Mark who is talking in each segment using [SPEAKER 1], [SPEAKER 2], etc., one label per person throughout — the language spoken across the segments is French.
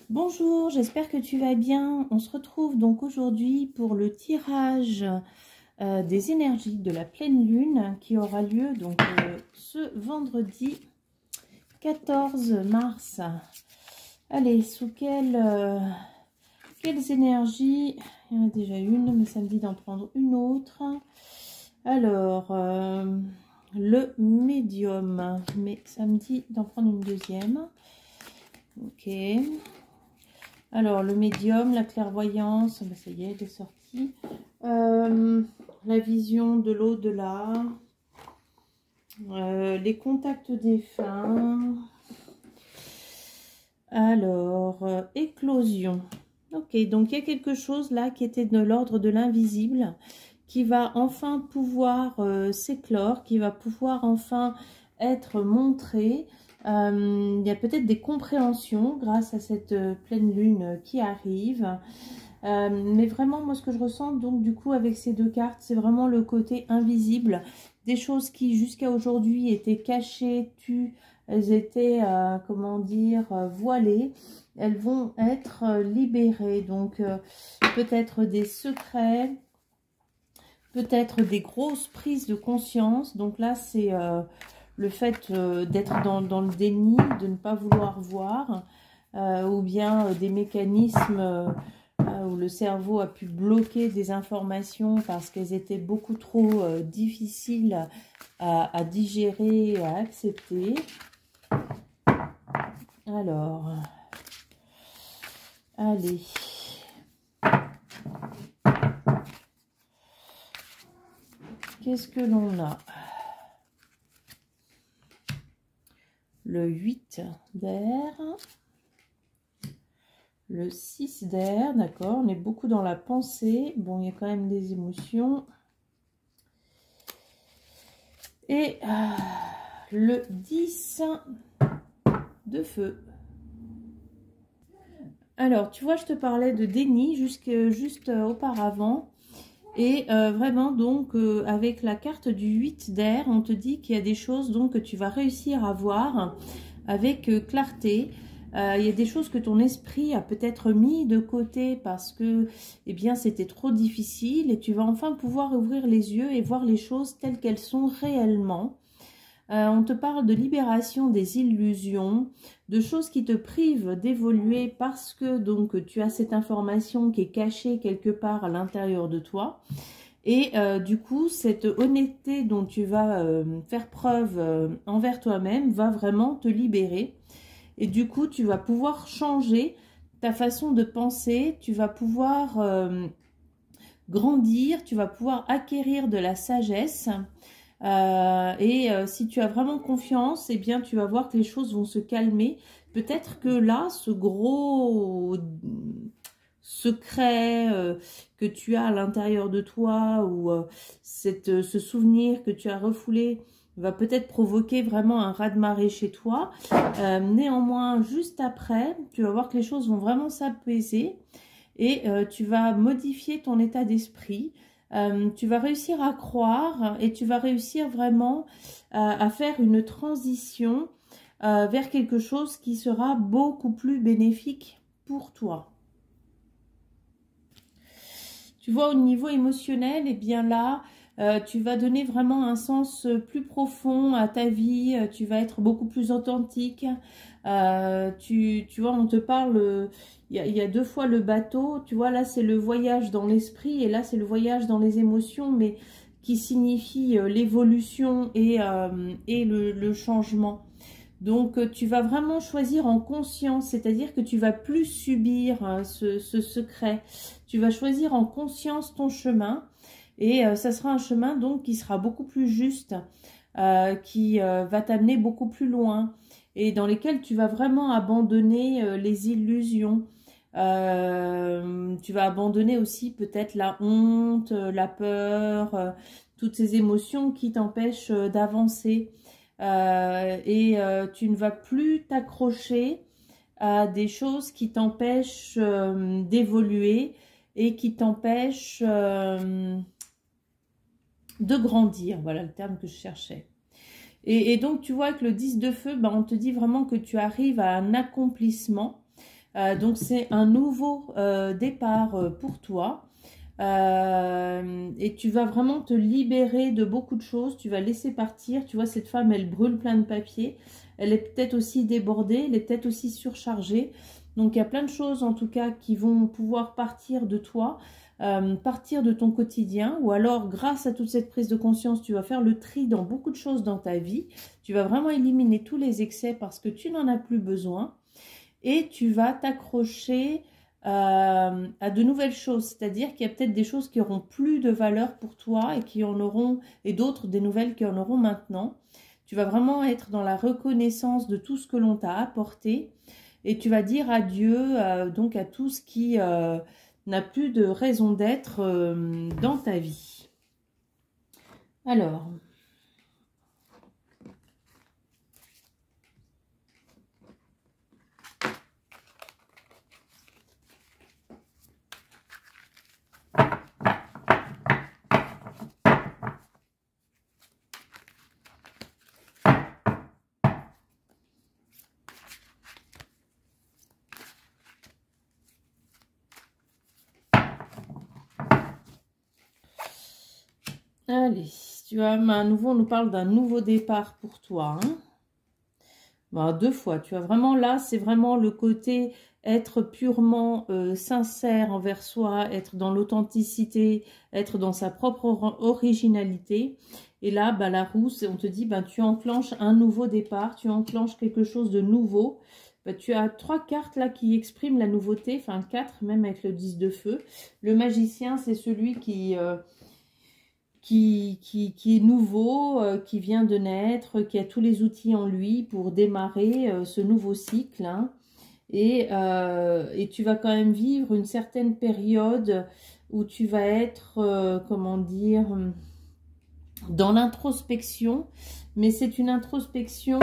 [SPEAKER 1] Bonjour, j'espère que tu vas bien. On se retrouve donc aujourd'hui pour le tirage des énergies de la pleine lune qui aura lieu donc ce vendredi 14 mars. Allez, sous quelles énergies? Il y en a déjà une, mais ça me dit d'en prendre une autre. Alors, le médium, mais ça me dit d'en prendre une deuxième. Ok. Alors, le médium, la clairvoyance, ben ça y est, elle est sortie. La vision de l'au-delà. Les contacts défunts. Alors, éclosion. Ok, donc il y a quelque chose là qui était de l'ordre de l'invisible, qui va enfin pouvoir s'éclore, qui va pouvoir enfin être montré. Il y a peut-être des compréhensions grâce à cette pleine lune qui arrive. Mais vraiment, moi, ce que je ressens, donc, du coup, avec ces deux cartes, c'est vraiment le côté invisible. Des choses qui, jusqu'à aujourd'hui, étaient cachées, tues, elles étaient, comment dire, voilées. Elles vont être libérées. Donc, peut-être des secrets, peut-être des grosses prises de conscience. Donc là, c'est le fait d'être dans le déni, de ne pas vouloir voir, ou bien des mécanismes où le cerveau a pu bloquer des informations parce qu'elles étaient beaucoup trop difficiles à digérer et à accepter. Alors, allez. Qu'est-ce que l'on a? Le 8 d'air. Le 6 d'air, d'accord, on est beaucoup dans la pensée. Bon, il y a quand même des émotions. Et le 10 de feu. Alors, tu vois, je te parlais de déni juste auparavant. Et vraiment, donc, avec la carte du 8 d'air, on te dit qu'il y a des choses donc, que tu vas réussir à voir avec clarté. Il y a des choses que ton esprit a peut-être mis de côté parce que eh bien, c'était trop difficile. Et tu vas enfin pouvoir ouvrir les yeux et voir les choses telles qu'elles sont réellement. On te parle de libération des illusions, de choses qui te privent d'évoluer parce que donc tu as cette information qui est cachée quelque part à l'intérieur de toi. Et du coup, cette honnêteté dont tu vas faire preuve envers toi-même va vraiment te libérer. Et du coup, tu vas pouvoir changer ta façon de penser, tu vas pouvoir grandir, tu vas pouvoir acquérir de la sagesse. Si tu as vraiment confiance, eh bien, tu vas voir que les choses vont se calmer. Peut-être que là, ce gros secret que tu as à l'intérieur de toi ou ce souvenir que tu as refoulé va peut-être provoquer vraiment un raz-de-marée chez toi. Néanmoins, juste après, tu vas voir que les choses vont vraiment s'apaiser et tu vas modifier ton état d'esprit. Tu vas réussir à croire et tu vas réussir vraiment à faire une transition vers quelque chose qui sera beaucoup plus bénéfique pour toi. Tu vois, au niveau émotionnel, eh bien là, tu vas donner vraiment un sens plus profond à ta vie, tu vas être beaucoup plus authentique. Tu vois, on te parle, il y a deux fois le bateau, tu vois, là c'est le voyage dans l'esprit et là c'est le voyage dans les émotions, mais qui signifie l'évolution et le changement. Donc, tu vas vraiment choisir en conscience, c'est-à-dire que tu vas plus subir ce secret. Tu vas choisir en conscience ton chemin et ça sera un chemin donc qui sera beaucoup plus juste, qui va t'amener beaucoup plus loin et dans lesquels tu vas vraiment abandonner les illusions. Tu vas abandonner aussi peut-être la honte, la peur, toutes ces émotions qui t'empêchent d'avancer. Tu ne vas plus t'accrocher à des choses qui t'empêchent d'évoluer et qui t'empêchent de grandir. Voilà le terme que je cherchais. Et donc, tu vois que le 10 de feu, ben, on te dit vraiment que tu arrives à un accomplissement. Donc c'est un nouveau départ pour toi. Et tu vas vraiment te libérer de beaucoup de choses, tu vas laisser partir. Tu vois, cette femme, elle brûle plein de papiers, elle est peut-être aussi débordée, elle est peut-être aussi surchargée. Donc il y a plein de choses en tout cas qui vont pouvoir partir de toi, partir de ton quotidien, ou alors grâce à toute cette prise de conscience, tu vas faire le tri dans beaucoup de choses dans ta vie. Tu vas vraiment éliminer tous les excès parce que tu n'en as plus besoin, et tu vas t'accrocher à de nouvelles choses, c'est-à-dire qu'il y a peut-être des choses qui auront plus de valeur pour toi et qui en auront, et d'autres, des nouvelles qui en auront maintenant. Tu vas vraiment être dans la reconnaissance de tout ce que l'on t'a apporté, et tu vas dire adieu donc à tout ce qui n'a plus de raison d'être dans ta vie. Alors, allez, tu vois, à nouveau, on nous parle d'un nouveau départ pour toi. Hein. Bon, 2 fois, tu vois, vraiment là, c'est vraiment le côté être purement sincère envers soi, être dans l'authenticité, être dans sa propre originalité. Et là, bah, la roue, on te dit, bah, tu enclenches un nouveau départ, tu enclenches quelque chose de nouveau. Bah, tu as 3 cartes là qui expriment la nouveauté, enfin 4 même avec le 10 de feu. Le magicien, c'est celui qui est nouveau, qui vient de naître, qui a tous les outils en lui pour démarrer ce nouveau cycle. Hein. Et tu vas quand même vivre une certaine période où tu vas être, comment dire, dans l'introspection. Mais c'est une introspection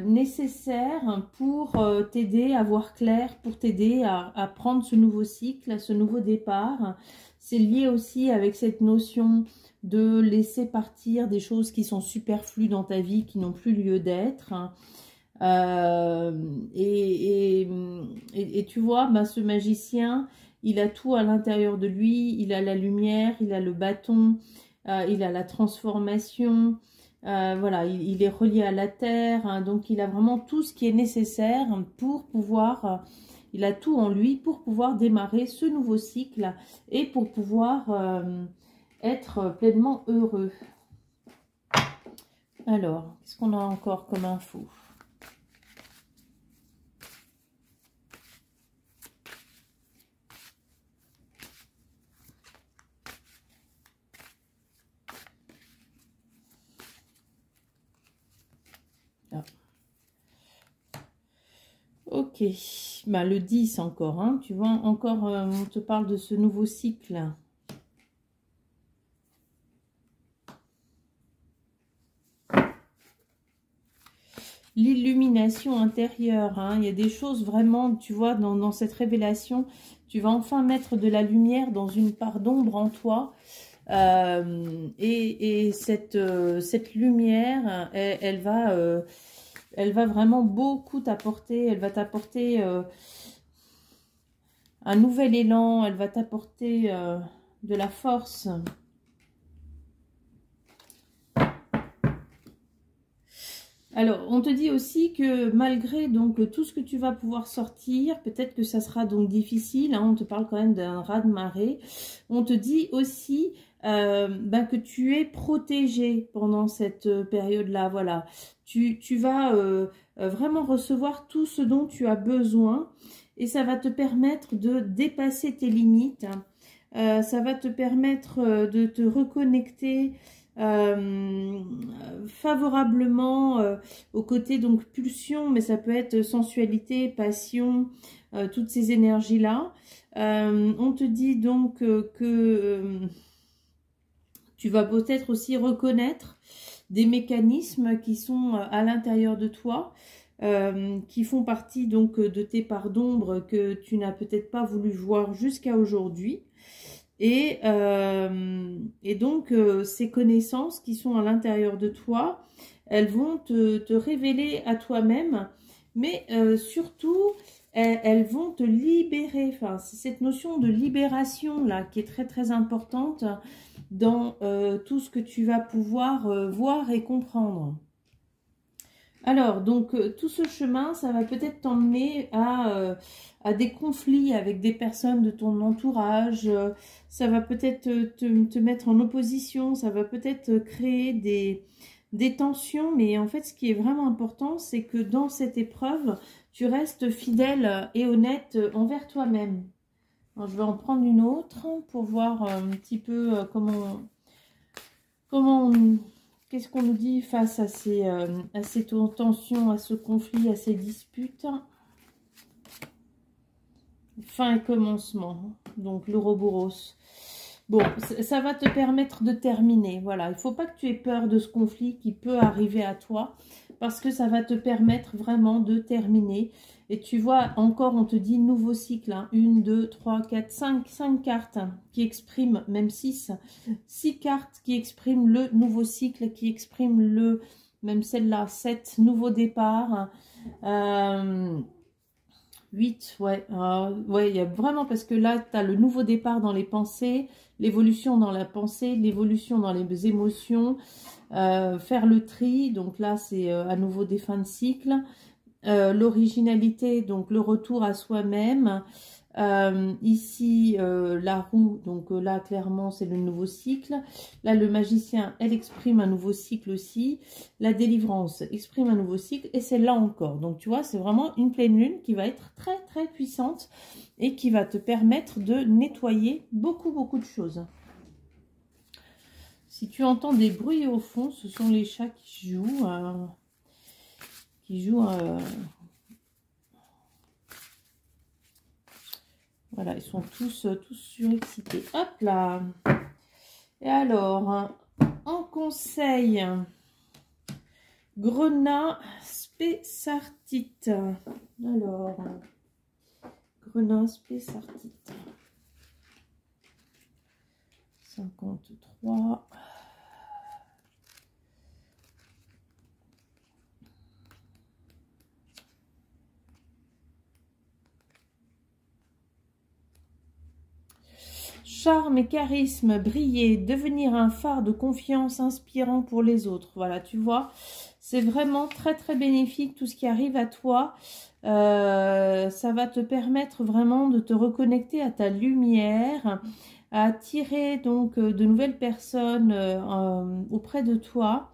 [SPEAKER 1] nécessaire pour t'aider à voir clair, pour t'aider à prendre ce nouveau cycle, à ce nouveau départ. C'est lié aussi avec cette notion de laisser partir des choses qui sont superflues dans ta vie, qui n'ont plus lieu d'être. Et tu vois, bah, ce magicien, il a tout à l'intérieur de lui. Il a la lumière, il a le bâton, il a la transformation. Voilà, il est relié à la terre. Hein, donc, il a vraiment tout ce qui est nécessaire pour pouvoir... il a tout en lui pour pouvoir démarrer ce nouveau cycle et pour pouvoir être pleinement heureux. Alors, qu'est-ce qu'on a encore comme info? Ah. Ok, bah, le 10 encore, hein, tu vois, encore on te parle de ce nouveau cycle. L'illumination intérieure, hein, il y a des choses vraiment, tu vois, dans cette révélation, tu vas enfin mettre de la lumière dans une part d'ombre en toi. Et cette lumière, elle va vraiment beaucoup t'apporter, elle va t'apporter un nouvel élan, elle va t'apporter de la force. Alors, on te dit aussi que malgré donc tout ce que tu vas pouvoir sortir, peut-être que ça sera donc difficile, hein, on te parle quand même d'un raz-de-marée, on te dit aussi que tu es protégé pendant cette période-là, voilà. Tu vas vraiment recevoir tout ce dont tu as besoin et ça va te permettre de dépasser tes limites, ça va te permettre de te reconnecter favorablement au côté donc pulsion, mais ça peut être sensualité, passion, toutes ces énergies là. On te dit donc que tu vas peut-être aussi reconnaître des mécanismes qui sont à l'intérieur de toi, qui font partie donc de tes parts d'ombre que tu n'as peut-être pas voulu voir jusqu'à aujourd'hui. Et donc, ces connaissances qui sont à l'intérieur de toi, elles vont te révéler à toi-même, mais surtout, elles vont te libérer. Enfin, c'est cette notion de libération là qui est très très importante dans tout ce que tu vas pouvoir voir et comprendre. Alors, donc, tout ce chemin, ça va peut-être t'emmener à des conflits avec des personnes de ton entourage. Ça va peut-être te mettre en opposition. Ça va peut-être créer des tensions. Mais en fait, ce qui est vraiment important, c'est que dans cette épreuve, tu restes fidèle et honnête envers toi-même. Je vais en prendre une autre pour voir un petit peu qu'est-ce qu'on nous dit face à ces tensions, à ce conflit, à ces disputes. Fin et commencement, donc l'Ouroboros. Bon, ça va te permettre de terminer. Voilà, il ne faut pas que tu aies peur de ce conflit qui peut arriver à toi, parce que ça va te permettre vraiment de terminer. Et tu vois, encore, on te dit nouveau cycle. Hein. 1, 2, 3, 4, 5 cartes qui expriment, même 6. 6 cartes qui expriment le nouveau cycle, qui expriment le, même celle-là, 7, nouveau départ. 8, ouais. Ouais, il y a vraiment, parce que là, tu as le nouveau départ dans les pensées, l'évolution dans la pensée, l'évolution dans les émotions, faire le tri. Donc là, c'est à nouveau des fins de cycle. L'originalité, donc le retour à soi-même. Ici, la roue, donc là, clairement, c'est le nouveau cycle. Là, le magicien, elle exprime un nouveau cycle aussi. La délivrance exprime un nouveau cycle. Et c'est là encore. Donc, tu vois, c'est vraiment une pleine lune qui va être très, très puissante et qui va te permettre de nettoyer beaucoup, beaucoup de choses. Si tu entends des bruits au fond, ce sont les chats qui jouent. Voilà, ils sont tous surexcités. Hop là. Et alors, en conseil, Grenat spessartite. Alors, Grenat spessartite. 53. Charme et charisme, briller, devenir un phare de confiance inspirant pour les autres. Voilà, tu vois, c'est vraiment très très bénéfique tout ce qui arrive à toi. Ça va te permettre vraiment de te reconnecter à ta lumière, à attirer donc de nouvelles personnes auprès de toi.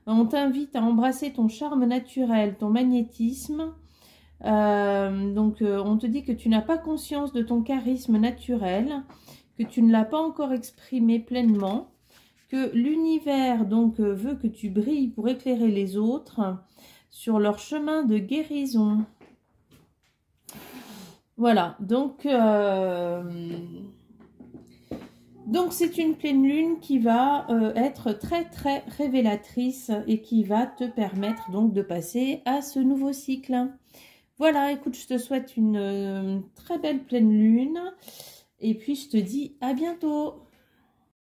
[SPEAKER 1] On t'invite à embrasser ton charme naturel, ton magnétisme. On te dit que tu n'as pas conscience de ton charisme naturel, que tu ne l'as pas encore exprimé pleinement, que l'univers donc veut que tu brilles pour éclairer les autres sur leur chemin de guérison. Voilà, donc c'est une pleine lune qui va être très très révélatrice et qui va te permettre donc de passer à ce nouveau cycle. Voilà, écoute, je te souhaite une très belle pleine lune. Et puis, je te dis à bientôt.